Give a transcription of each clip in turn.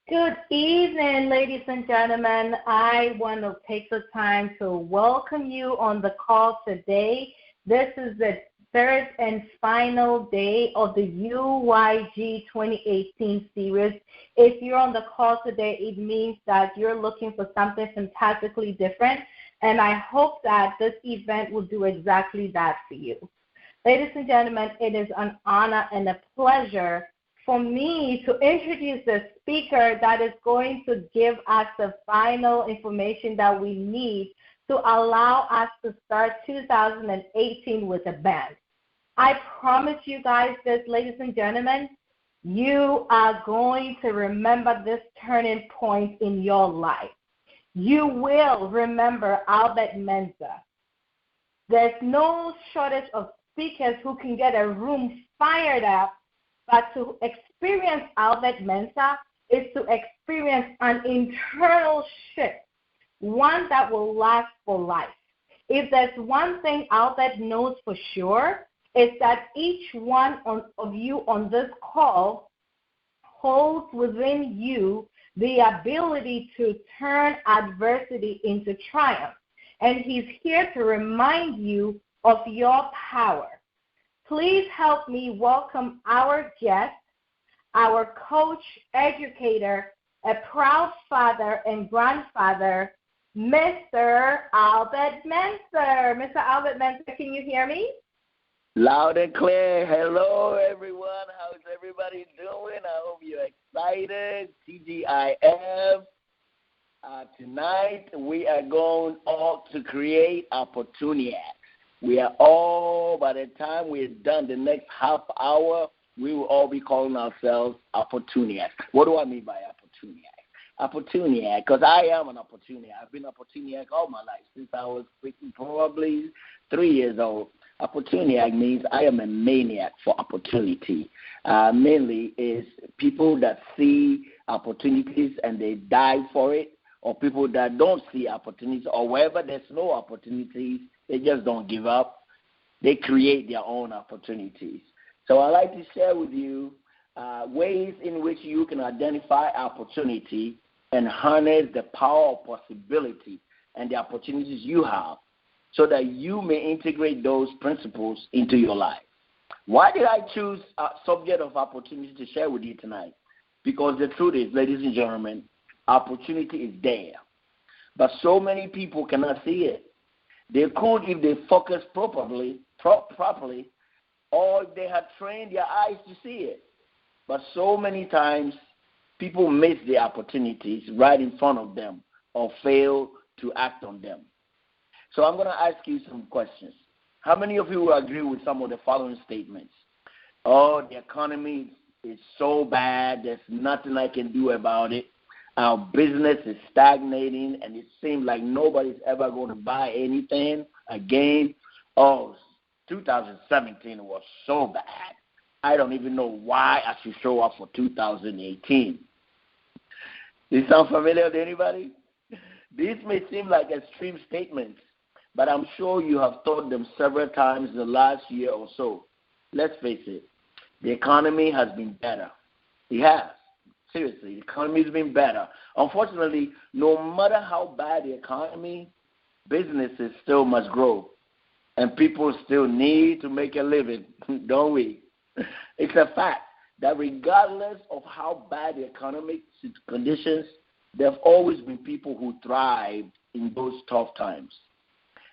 Good evening, ladies and gentlemen. I want to take the time to welcome you on the call today. This is the third and final day of the UYG2018 series. If you're on the call today, it means that you're looking for something fantastically different, and I hope that this event will do exactly that for you. Ladies and gentlemen, it is an honor and a pleasure for me to introduce the speaker that is going to give us the final information that we need to allow us to start 2018 with a bang. I promise you guys this, ladies and gentlemen, you are going to remember this turning point in your life. You will remember Albert Mensah. There's no shortage of speakers who can get a room fired up, but to experience Albert Mensah is to experience an internal shift, one that will last for life. If there's one thing Albert knows for sure, it's that each one of you on this call holds within you the ability to turn adversity into triumph. And he's here to remind you of your power. Please help me welcome our guest, our coach, educator, a proud father and grandfather, Mr. Albert Mensah. Mr. Albert Mensah, can you hear me? Loud and clear. Hello, everyone. How's everybody doing? I hope you're excited. TGIF. Tonight, we are going all to create opportunities. We are all, by the time we're done the next half hour, we will all be calling ourselves opportunists. What do I mean by opportunist? Opportunist, because I am an opportunist. I've been an opportunist all my life, since I was probably 3 years old. Opportunist means I am a maniac for opportunity. Mainly is people that see opportunities and they die for it, or people that don't see opportunities, or wherever there's no opportunities, they just don't give up. They create their own opportunities. So I'd like to share with you ways in which you can identify opportunity and harness the power of possibility and the opportunities you have so that you may integrate those principles into your life. Why did I choose a subject of opportunity to share with you tonight? Because the truth is, ladies and gentlemen, opportunity is there. But so many people cannot see it. They could if they focus properly, or if they had trained their eyes to see it. But so many times, people miss the opportunities right in front of them or fail to act on them. So I'm going to ask you some questions. How many of you will agree with some of the following statements? Oh, the economy is so bad, there's nothing I can do about it. Our business is stagnating, and it seems like nobody's ever going to buy anything again. Oh, 2017 was so bad. I don't even know why I should show up for 2018. These sound familiar to anybody? These may seem like extreme statements, but I'm sure you have thought them several times in the last year or so. Let's face it, the economy has been better. It has. Seriously, the economy has been better. Unfortunately, no matter how bad the economy, businesses still must grow. And people still need to make a living, don't we? It's a fact that regardless of how bad the economic conditions, there have always been people who thrived in those tough times.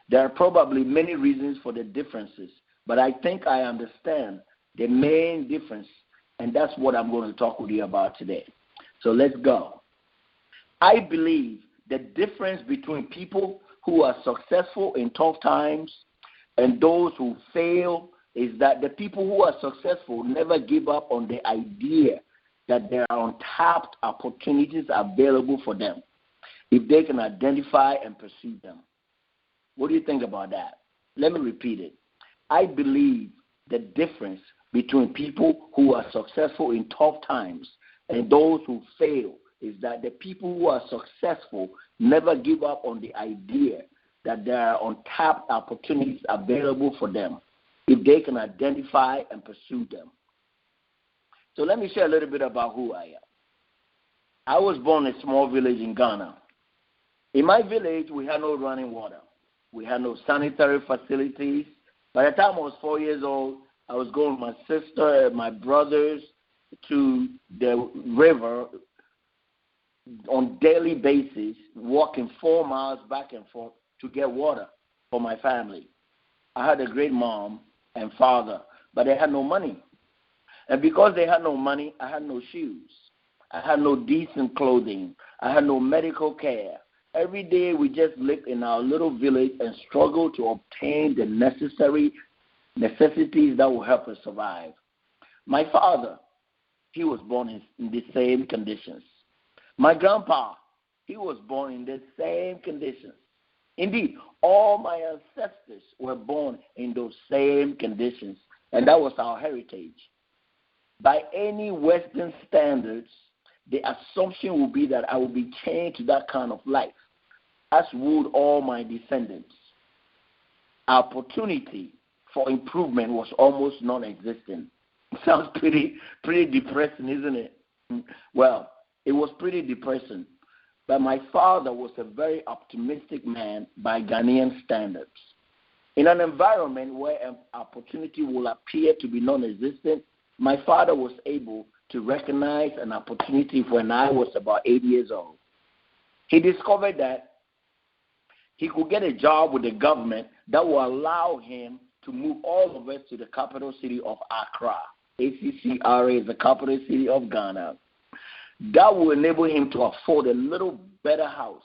There are probably many reasons for the differences, but I think I understand the main difference, and that's what I'm going to talk with you about today. So let's go. I believe the difference between people who are successful in tough times and those who fail is that the people who are successful never give up on the idea that there are untapped opportunities available for them if they can identify and pursue them. What do you think about that? Let me repeat it. I believe the difference between people who are successful in tough times and those who fail is that the people who are successful never give up on the idea that there are untapped opportunities available for them if they can identify and pursue them. So let me share a little bit about who I am. I was born in a small village in Ghana. In my village, we had no running water. We had no sanitary facilities. By the time I was 4 years old, I was going with my sister and my brothers to the river on daily basis, walking 4 miles back and forth to get water for my family. I had a great mom and father, but they had no money. And because they had no money, I had no shoes. I had no decent clothing. I had no medical care. Every day we just lived in our little village and struggled to obtain the necessities that will help us survive. My father, he was born in the same conditions. My grandpa, he was born in the same conditions. Indeed, all my ancestors were born in those same conditions, and that was our heritage. By any Western standards, the assumption would be that I would be chained to that kind of life, as would all my descendants. Opportunity for improvement was almost non-existent. Sounds pretty depressing, isn't it? Well, it was pretty depressing. But my father was a very optimistic man by Ghanaian standards. In an environment where an opportunity will appear to be non-existent, my father was able to recognize an opportunity when I was about 8 years old. He discovered that he could get a job with the government that will allow him to move all of us to the capital city of Accra. ACCRA is the capital city of Ghana. That will enable him to afford a little better house.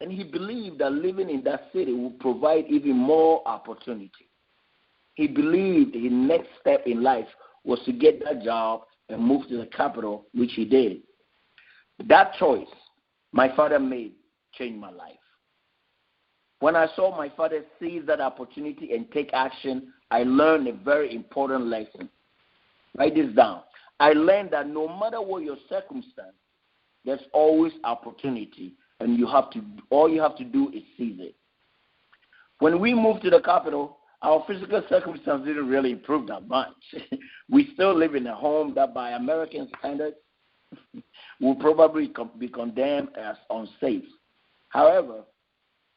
And he believed that living in that city would provide even more opportunity. He believed his next step in life was to get that job and move to the capital, which he did. That choice my father made changed my life. When I saw my father seize that opportunity and take action, I learned a very important lesson. Write this down. I learned that no matter what your circumstance, there's always opportunity, and all you have to do is seize it. When we moved to the capital, our physical circumstances didn't really improve that much. We still live in a home that by American standards will probably be condemned as unsafe. However,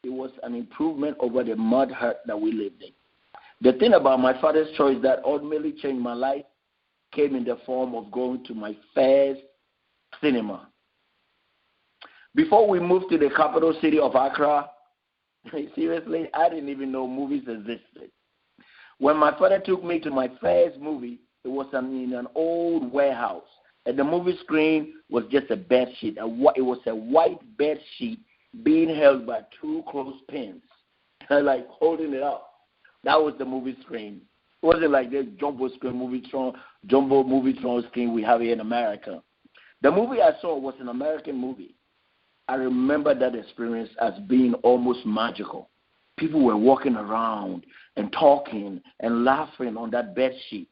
it was an improvement over the mud hut that we lived in. The thing about my father's choice that ultimately changed my life came in the form of going to my first cinema. Before we moved to the capital city of Accra, seriously, I didn't even know movies existed. When my father took me to my first movie, it was in an old warehouse, and the movie screen was just a bed sheet. It was a white bed sheet being held by 2 clothespins, like holding it up. That was the movie screen. It wasn't like the jumbo Movie-Tron screen we have here in America. The movie I saw was an American movie. I remember that experience as being almost magical. People were walking around and talking and laughing on that bed sheet.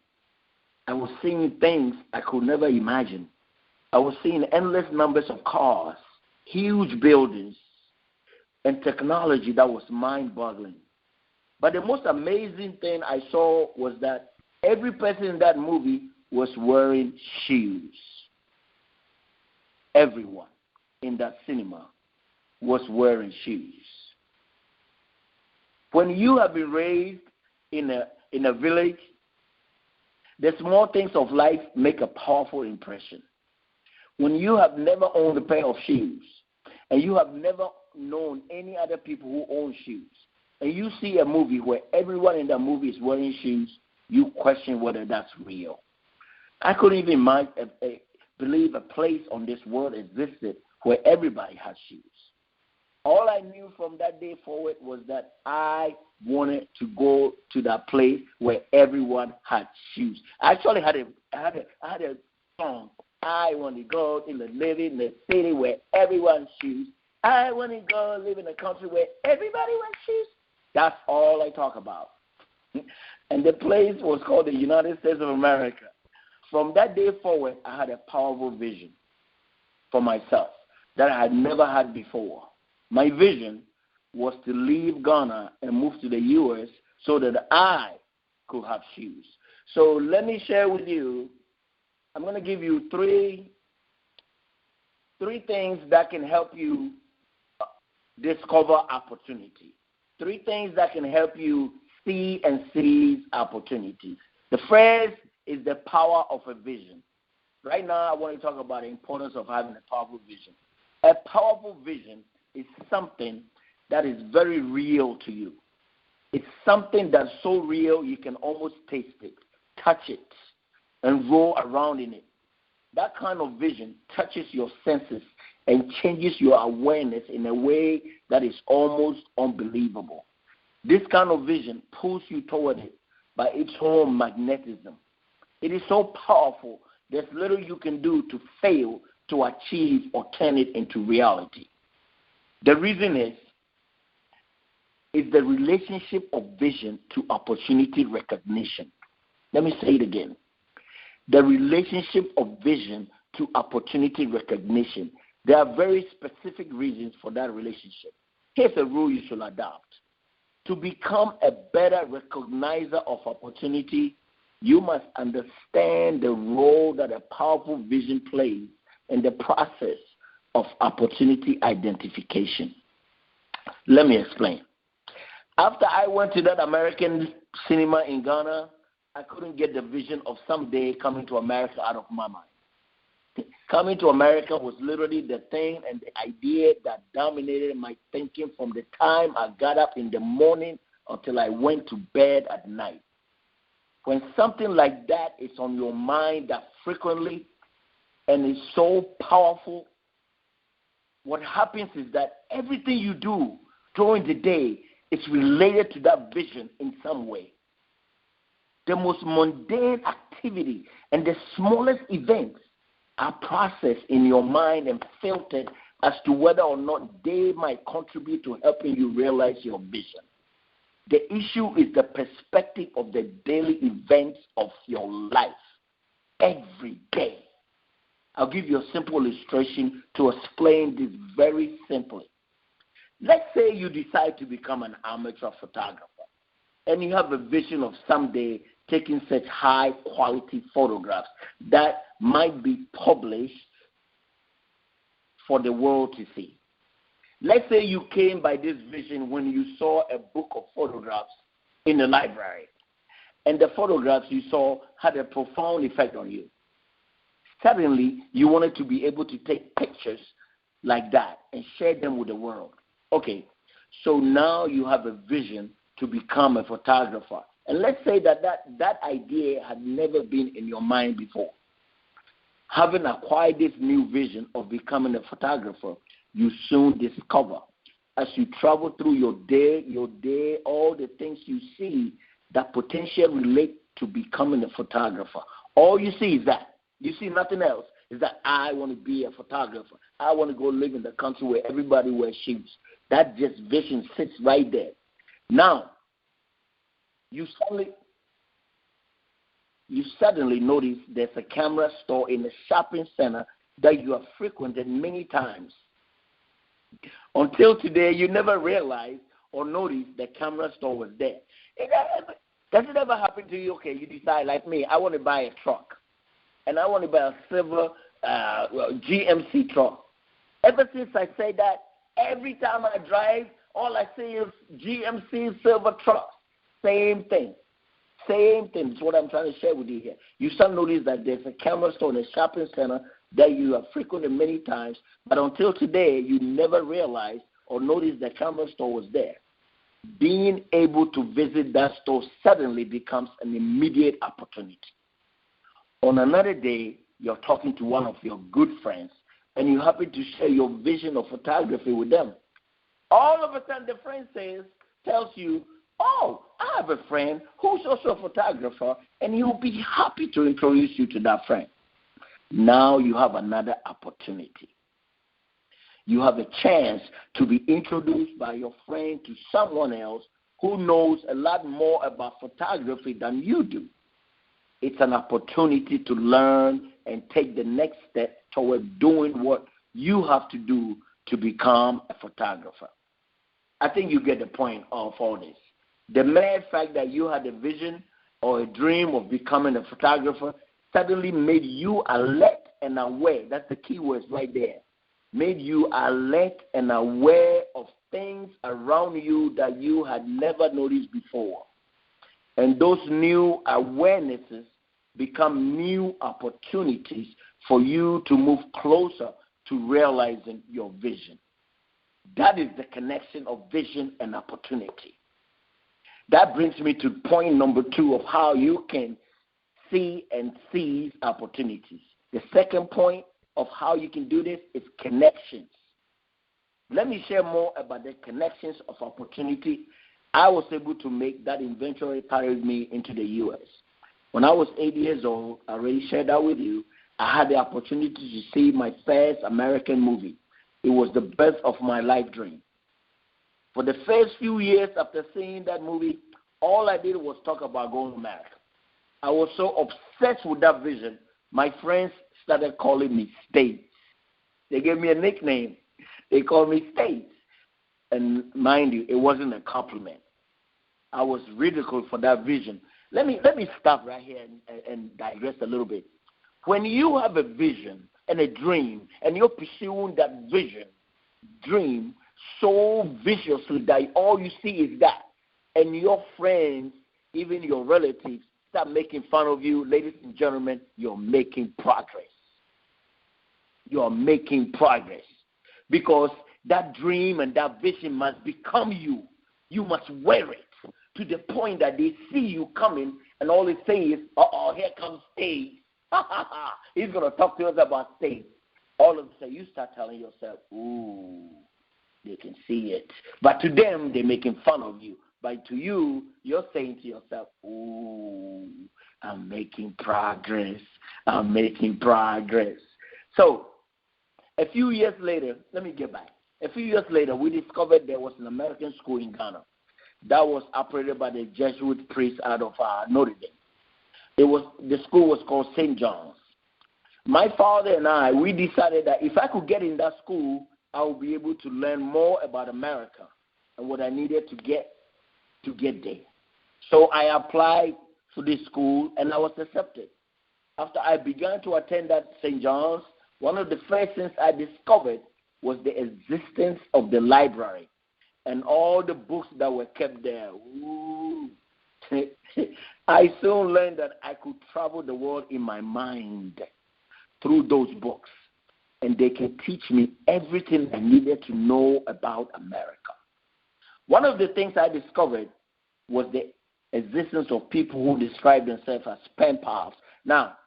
I was seeing things I could never imagine. I was seeing endless numbers of cars, huge buildings, and technology that was mind-boggling. But the most amazing thing I saw was that every person in that movie was wearing shoes. Everyone in that cinema was wearing shoes. When you have been raised in a village, the small things of life make a powerful impression. When you have never owned a pair of shoes, and you have never known any other people who own shoes, and you see a movie where everyone in that movie is wearing shoes, you question whether that's real. I couldn't even believe a place on this world existed where everybody has shoes. All I knew from that day forward was that I wanted to go to that place where everyone had shoes. I actually had a song. I want to go live in the city where everyone's shoes. I want to go live in a country where everybody wears shoes. That's all I talk about. And the place was called the United States of America. From that day forward, I had a powerful vision for myself that I had never had before. My vision was to leave Ghana and move to the U.S. so that I could have shoes. So let me share with you, I'm going to give you three 3 things that can help you discover opportunity. 3 things that can help you see and seize opportunities. The first is the power of a vision. Right now, I want to talk about the importance of having a powerful vision. A powerful vision is something that is very real to you. It's something that's so real you can almost taste it, touch it, and roll around in it. That kind of vision touches your senses and changes your awareness in a way that is almost unbelievable. This kind of vision pulls you toward it by its own magnetism. It is so powerful, there's little you can do to fail to achieve or turn it into reality. The reason is the relationship of vision to opportunity recognition. Let me say it again. The relationship of vision to opportunity recognition. There are very specific reasons for that relationship. Here's a rule you should adopt. To become a better recognizer of opportunity, you must understand the role that a powerful vision plays in the process of opportunity identification. Let me explain. After I went to that American cinema in Ghana, I couldn't get the vision of someday coming to America out of my mind. Coming to America was literally the thing and the idea that dominated my thinking from the time I got up in the morning until I went to bed at night. When something like that is on your mind that frequently and is so powerful, what happens is that everything you do during the day is related to that vision in some way. The most mundane activity and the smallest events are processed in your mind and filtered as to whether or not they might contribute to helping you realize your vision. The issue is the perspective of the daily events of your life every day. I'll give you a simple illustration to explain this very simply. Let's say you decide to become an amateur photographer and you have a vision of someday taking such high-quality photographs that might be published for the world to see. Let's say you came by this vision when you saw a book of photographs in the library, and the photographs you saw had a profound effect on you. Suddenly, you wanted to be able to take pictures like that and share them with the world. Okay, so now you have a vision to become a photographer. And let's say that idea had never been in your mind before. Having acquired this new vision of becoming a photographer, you soon discover as you travel through your day, all the things you see that potentially relate to becoming a photographer. All you see is that. You see nothing else. Is that I want to be a photographer. I want to go live in the country where everybody wears shoes. That just vision sits right there. Now, you suddenly notice there's a camera store in a shopping center that you have frequented many times. Until today, you never realized or noticed the camera store was there. Does it ever happen to you? Okay, you decide, like me, I want to buy a truck. And I want to buy a silver GMC truck. Ever since I say that, every time I drive, all I see is GMC silver truck. Same thing. Same thing. That's what I'm trying to share with you here. You start notice that there's a camera store in a shopping center that you have frequented many times, but until today, you never realized or noticed the camera store was there. Being able to visit that store suddenly becomes an immediate opportunity. On another day, you're talking to one of your good friends, and you happen to share your vision of photography with them. All of a sudden, the friend tells you, oh, I have a friend who's also a photographer, and he'll be happy to introduce you to that friend. Now you have another opportunity. You have a chance to be introduced by your friend to someone else who knows a lot more about photography than you do. It's an opportunity to learn and take the next step toward doing what you have to do to become a photographer. I think you get the point of all this. The mere fact that you had a vision or a dream of becoming a photographer suddenly made you alert and aware. That's the key words right there. made you alert and aware of things around you that you had never noticed before. And those new awarenesses become new opportunities for you to move closer to realizing your vision. That is the connection of vision and opportunity. That brings me to point number 2 of how you can see and seize opportunities. The second point of how you can do this is connections. Let me share more about the connections of opportunity I was able to make that eventually carried me into the U.S. When I was 8 years old, I already shared that with you, I had the opportunity to see my first American movie. It was the birth of my life dream. For the first few years after seeing that movie, all I did was talk about going to America. I was so obsessed with that vision, my friends started calling me States. They gave me a nickname. They called me States. And mind you, it wasn't a compliment. I was ridiculed for that vision. Let me stop right here and digress a little bit. When you have a vision and a dream, and you're pursuing that vision, dream, so viciously that all you see is that, and your friends, even your relatives, start making fun of you, ladies and gentlemen, you're making progress. You're making progress. Because that dream and that vision must become you. You must wear it to the point that they see you coming, and all they say is, here comes Steve. He's going to talk to us about Steve. All of a sudden, you start telling yourself, ooh, they can see it. But to them, they're making fun of you. But to you, you're saying to yourself, ooh, I'm making progress. I'm making progress. So, a few years later, let me get back. A few years later, we discovered there was an American school in Ghana that was operated by the Jesuit priest out of Notre Dame. The school was called St. John's. My father and I, we decided that if I could get in that school, I would be able to learn more about America and what I needed to get there. So I applied for this school, and I was accepted. After I began to attend that St. John's, one of the first things I discovered was the existence of the library and all the books that were kept there. Ooh. I soon learned that I could travel the world in my mind through those books, and they can teach me everything I needed to know about America. One of the things I discovered was the existence of people who describe themselves as pen pals. Now,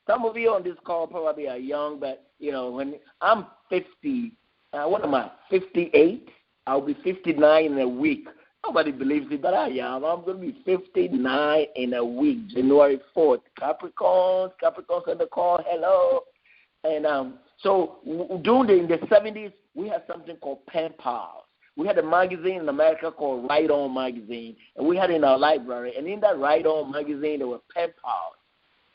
some of you on this call probably are young, but, when I'm 50, what am I, 58? I'll be 59 in a week. Nobody believes it, but I am. I'm going to be 59 in a week, January 4th. Capricorns on the call, hello. And so in the 70s, we had something called pen pals. We had a magazine in America called Write On Magazine, and we had it in our library. And in that Write On Magazine, there were pen pals.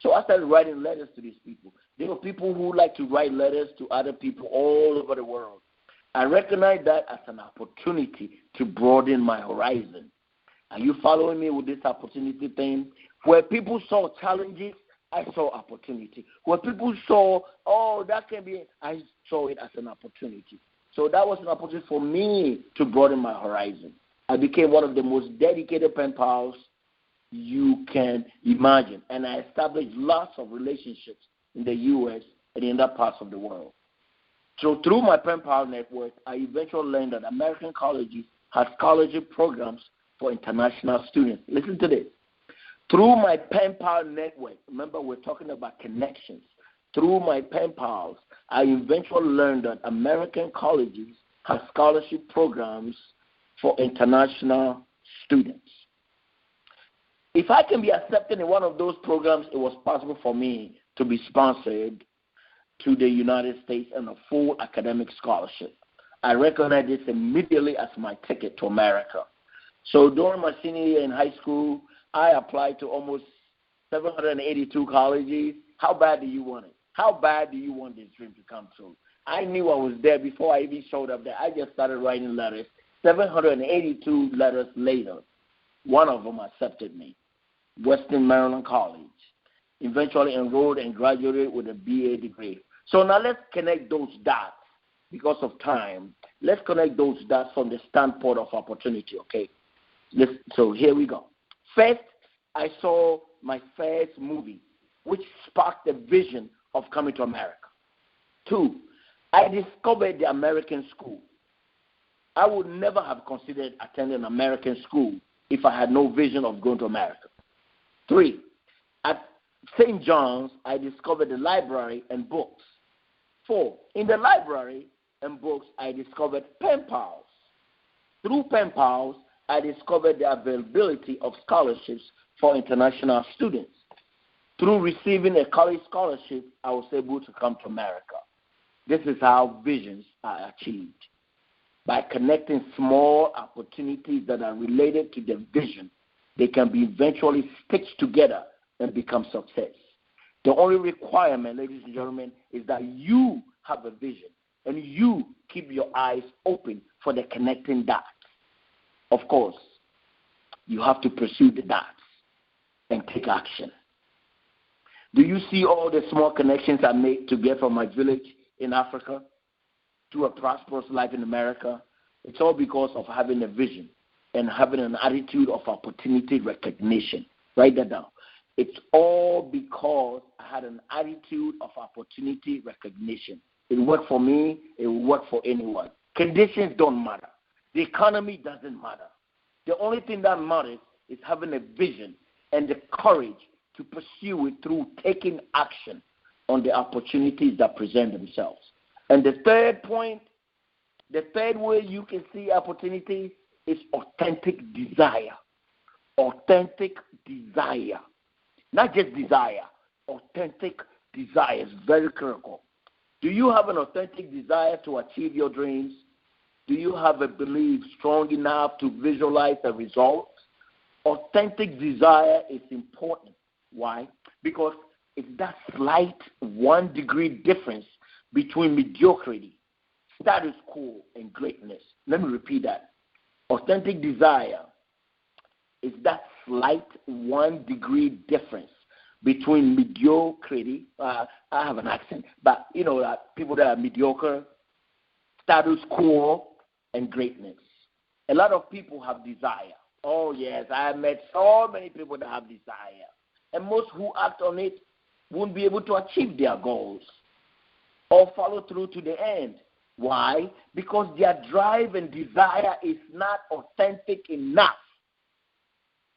So I started writing letters to these people. There were people who like to write letters to other people all over the world. I recognized that as an opportunity to broaden my horizon. Are you following me with this opportunity thing? Where people saw challenges, I saw opportunity. Where people saw, that can be, I saw it as an opportunity. So that was an opportunity for me to broaden my horizon. I became one of the most dedicated pen pals you can imagine. And I established lots of relationships in the U.S. and in other parts of the world. So through my pen pal network, I eventually learned that American colleges have scholarship programs for international students. Listen to this. Through my pen pal network, remember we're talking about connections. Through my pen pals, I eventually learned that American colleges have scholarship programs for international students. If I can be accepted in one of those programs, it was possible for me to be sponsored to the United States and a full academic scholarship. I recognized this immediately as my ticket to America. So during my senior year in high school, I applied to almost 782 colleges. How bad do you want it? How bad do you want this dream to come true? I knew I was there before I even showed up there. I just started writing letters. 782 letters later, one of them accepted me, Western Maryland College. Eventually enrolled and graduated with a BA degree. So now let's connect those dots. because of time, let's connect those dots from the standpoint of opportunity, okay? So here we go. First, I saw my first movie, which sparked the vision of coming to America. 2, I discovered the American school. I would never have considered attending an American school if I had no vision of going to America. 3, at St. John's, I discovered the library and books. 4, in the library and books, I discovered pen pals. Through pen pals, I discovered the availability of scholarships for international students. Through receiving a college scholarship, I was able to come to America. This is how visions are achieved. By connecting small opportunities that are related to the vision, they can be eventually stitched together and become success. The only requirement, ladies and gentlemen, is that you have a vision and you keep your eyes open for the connecting dots. Of course, you have to pursue the dots and take action. Do you see all the small connections I made to get from my village in Africa to a prosperous life in America? It's all because of having a vision and having an attitude of opportunity recognition. Write that down. It's all because I had an attitude of opportunity recognition. It worked for me. It will work for anyone. Conditions don't matter. The economy doesn't matter. The only thing that matters is having a vision and the courage to pursue it through taking action on the opportunities that present themselves. And the third point, the third way you can see opportunities is authentic desire. Authentic desire. Not just desire, authentic desire is very critical. Do you have an authentic desire to achieve your dreams? Do you have a belief strong enough to visualize the results? Authentic desire is important. Why? Because it's that slight 1 degree difference between mediocrity, status quo, and greatness. Let me repeat that. Authentic desire is that slight 1 degree difference between mediocrity. I have an accent, but you know, people that are mediocre, status quo, and greatness. A lot of people have desire. Oh, yes, I have met so many people that have desire. And most who act on it won't be able to achieve their goals or follow through to the end. Why? Because their drive and desire is not authentic enough.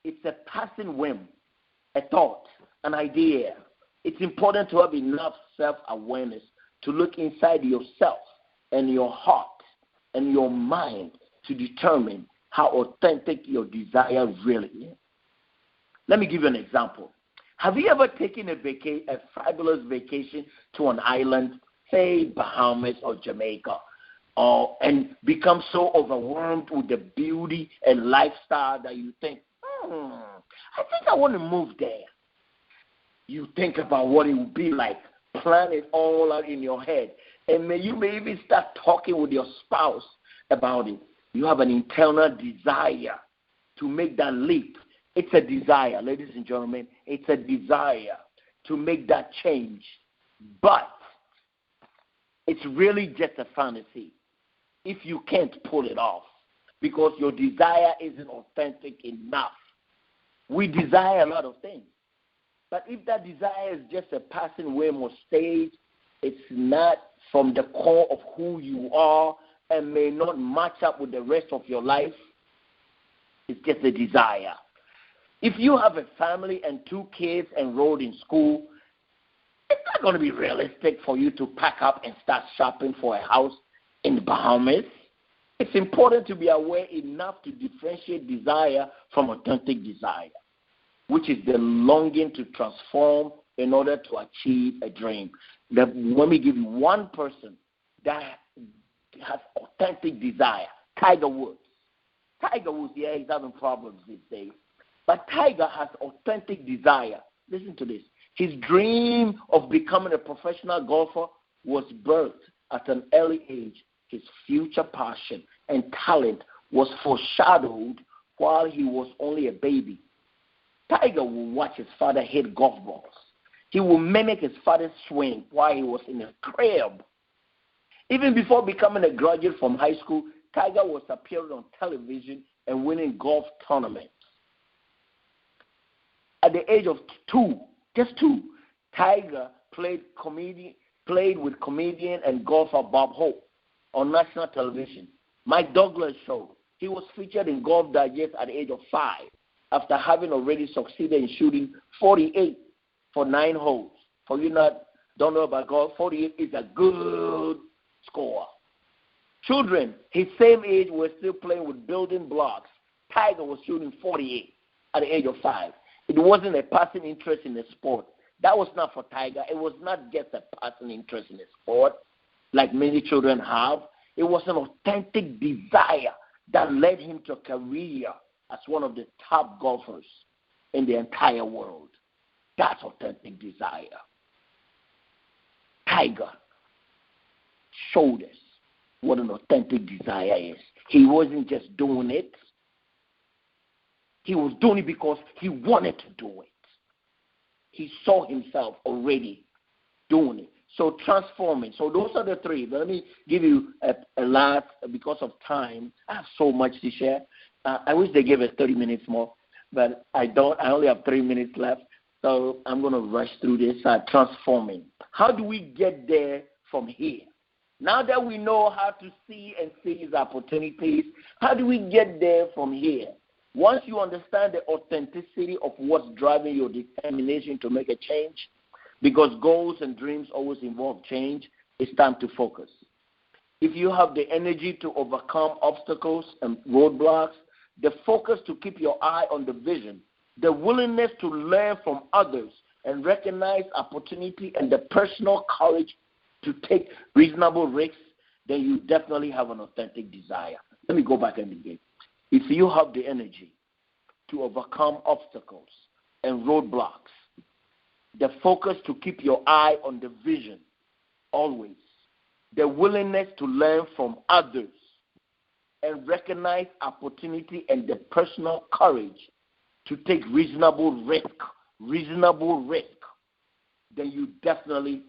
It's a passing whim, a thought, an idea. It's important to have enough self-awareness to look inside yourself and your heart and your mind to determine how authentic your desire really is. Let me give you an example. Have you ever taken a fabulous vacation to an island, say Bahamas or Jamaica, and become so overwhelmed with the beauty and lifestyle that you think, I think I want to move there? You think about what it would be like, plan it all out in your head, and you may even start talking with your spouse about it. You have an internal desire to make that leap. It's a desire, ladies and gentlemen. It's a desire to make that change. But it's really just a fantasy if you can't pull it off because your desire isn't authentic enough. We desire a lot of things. But if that desire is just a passing whim or stage, it's not from the core of who you are and may not match up with the rest of your life, it's just a desire. If you have a family and 2 kids enrolled in school, it's not going to be realistic for you to pack up and start shopping for a house in the Bahamas. It's important to be aware enough to differentiate desire from authentic desire, which is the longing to transform in order to achieve a dream. Let me give you one person that has authentic desire, Tiger Woods. Tiger Woods, yeah, he's having problems these days. But Tiger has authentic desire. Listen to this. His dream of becoming a professional golfer was birthed at an early age. His future passion and talent was foreshadowed while he was only a baby. Tiger will watch his father hit golf balls. He will mimic his father's swing while he was in a crib. Even before becoming a graduate from high school, Tiger was appearing on television and winning golf tournaments. At the age of just two, Tiger played with comedian and golfer Bob Hope on national television. Mike Douglas show. He was featured in Golf Digest at the age of 5 after having already succeeded in shooting 48 for 9 holes. For you don't know about golf, 48 is a good score. Children his same age were still playing with building blocks. Tiger was shooting 48 at the age of 5. It wasn't a passing interest in the sport. That was not for Tiger. It was not just a passing interest in the sport like many children have. It was an authentic desire that led him to a career as one of the top golfers in the entire world. That's authentic desire. Tiger showed us what an authentic desire is. He wasn't just doing it. He was doing it because he wanted to do it. He saw himself already doing it. So transforming. So those are the 3. Let me give you a lot because of time. I have so much to share. I wish they gave us 30 minutes more, but I don't. I only have 3 minutes left. So I'm going to rush through this. Transforming. How do we get there from here? Now that we know how to see and seize opportunities, how do we get there from here? Once you understand the authenticity of what's driving your determination to make a change, because goals and dreams always involve change, it's time to focus. If you have the energy to overcome obstacles and roadblocks, the focus to keep your eye on the vision, the willingness to learn from others and recognize opportunity, and the personal courage to take reasonable risks, then you definitely have an authentic desire. Let me go back and begin. If you have the energy to overcome obstacles and roadblocks, the focus to keep your eye on the vision always, the willingness to learn from others and recognize opportunity, and the personal courage to take reasonable risk, then you definitely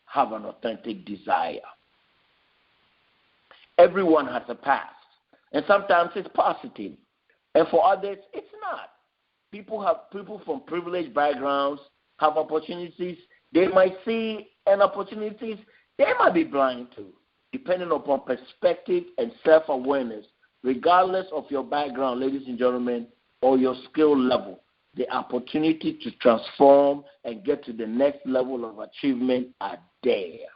have an authentic desire. Everyone has a past, and sometimes it's positive, and for others it's not. People from privileged backgrounds have opportunities they might see, and opportunities they might be blind to, depending upon perspective and self-awareness. Regardless of your background, ladies and gentlemen, or your skill level, the opportunity to transform and get to the next level of achievement are there.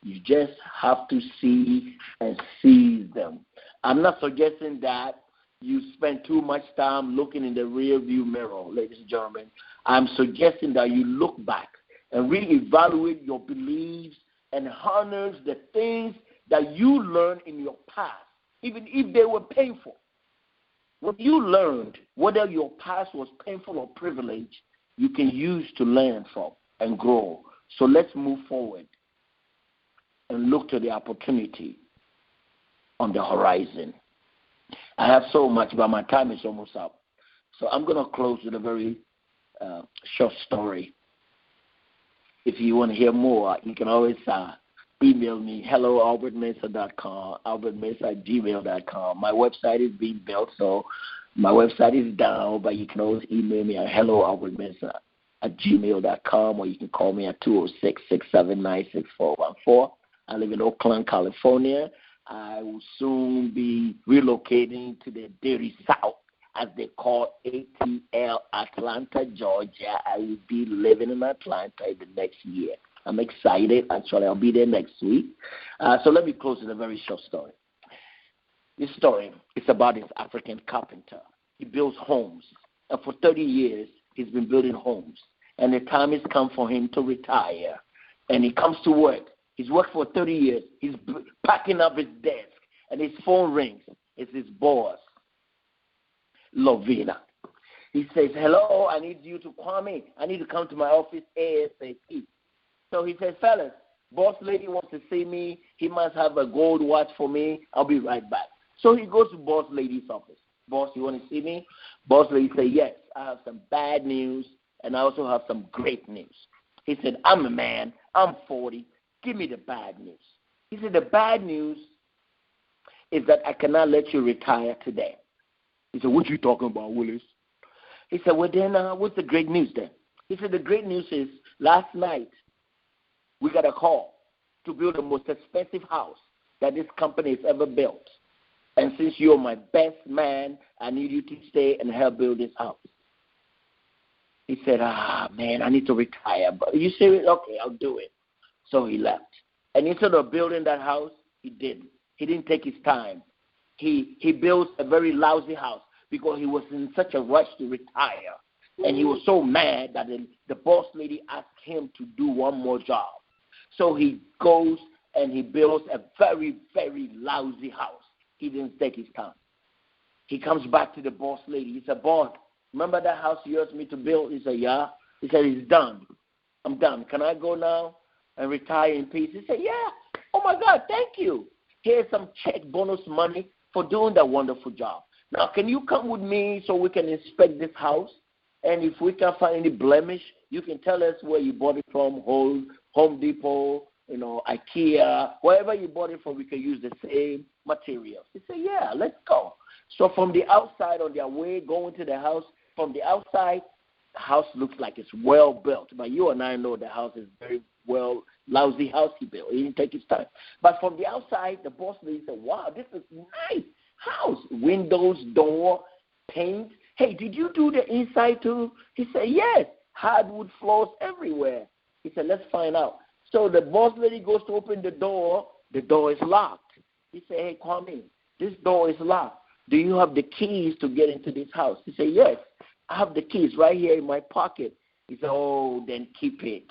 You just have to see and seize them. I'm not suggesting that you spend too much time looking in the rear view mirror, ladies and gentlemen. I'm suggesting that you look back and reevaluate your beliefs and harness the things that you learned in your past, even if they were painful. What you learned, whether your past was painful or privileged, you can use to learn from and grow. So let's move forward and look to the opportunity on the horizon. I have so much, but my time is almost up. So I'm going to close with a very short story. If you want to hear more, you can always email me, hello@albertmensah.com, albertmensah@gmail.com. My website is being built, so my website is down, but you can always email me at hello@albertmensah@gmail.com, or you can call me at 206-679-6414. I live in Oakland, California. I will soon be relocating to the dirty South, as they call ATL, Atlanta, Georgia. I will be living in Atlanta in the next year. I'm excited. Actually, I'll be there next week. So let me close with a very short story. This story is about this African carpenter. He builds homes. And for 30 years, he's been building homes. And the time has come for him to retire. And he comes to work. He's worked for 30 years. He's packing up his desk. And his phone rings. It's his boss, Lovina. He says, hello, I need you to call me. I need to come to my office ASAP. So he says, fellas, boss lady wants to see me. He must have a gold watch for me. I'll be right back. So he goes to boss lady's office. Boss, you want to see me? Boss lady says, yes, I have some bad news, and I also have some great news. He said, I'm a man. I'm 40. Give me the bad news. He said, the bad news is that I cannot let you retire today. He said, what you talking about, Willis? He said, well, then what's the great news then? He said, the great news is last night we got a call to build the most expensive house that this company has ever built. And since you're my best man, I need you to stay and help build this house. He said, man, I need to retire. But you serious? Okay, I'll do it. So he left. And instead of building that house, he didn't. He didn't take his time. He built a very lousy house because he was in such a rush to retire. And he was so mad that the boss lady asked him to do one more job. So he goes and he builds a very, very lousy house. He didn't take his time. He comes back to the boss lady. He said, boss, remember that house you asked me to build? He said, yeah. He said, it's done. I'm done. Can I go now and retire in peace? He said, yeah. Oh, my God, thank you. Here's some check bonus money for doing that wonderful job. Now, can you come with me so we can inspect this house? And if we can find any blemish, you can tell us where you bought it from, Home Depot, IKEA, wherever you bought it from, we can use the same materials. He said, yeah, let's go. So from the outside, on their way going to the house, from the outside, the house looks like it's well built. But you and I know the house is very well, lousy house he built. He didn't take his time. But from the outside, the boss lady said, wow, this is nice house. Windows, door, paint. Hey, did you do the inside too? He said, yes, hardwood floors everywhere. He said, let's find out. So the boss lady goes to open the door is locked. He said, hey, Kwame, this door is locked. Do you have the keys to get into this house? He said, yes, I have the keys right here in my pocket. He said, oh, then keep it.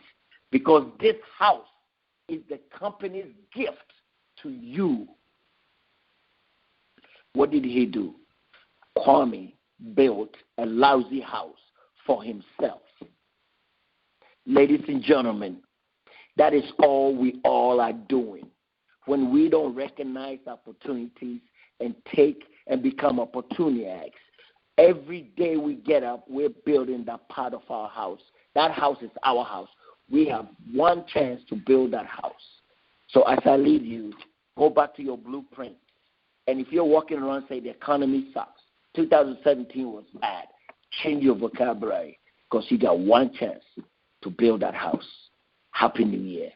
Because this house is the company's gift to you. What did he do? Kwame built a lousy house for himself. Ladies and gentlemen, that is all we all are doing. When we don't recognize opportunities and take and become opportunists, every day we get up, we're building that part of our house. That house is our house. We have one chance to build that house. So as I leave you, go back to your blueprint. And if you're walking around saying the economy sucks, 2017 was bad, change your vocabulary because you got one chance to build that house. Happy New Year.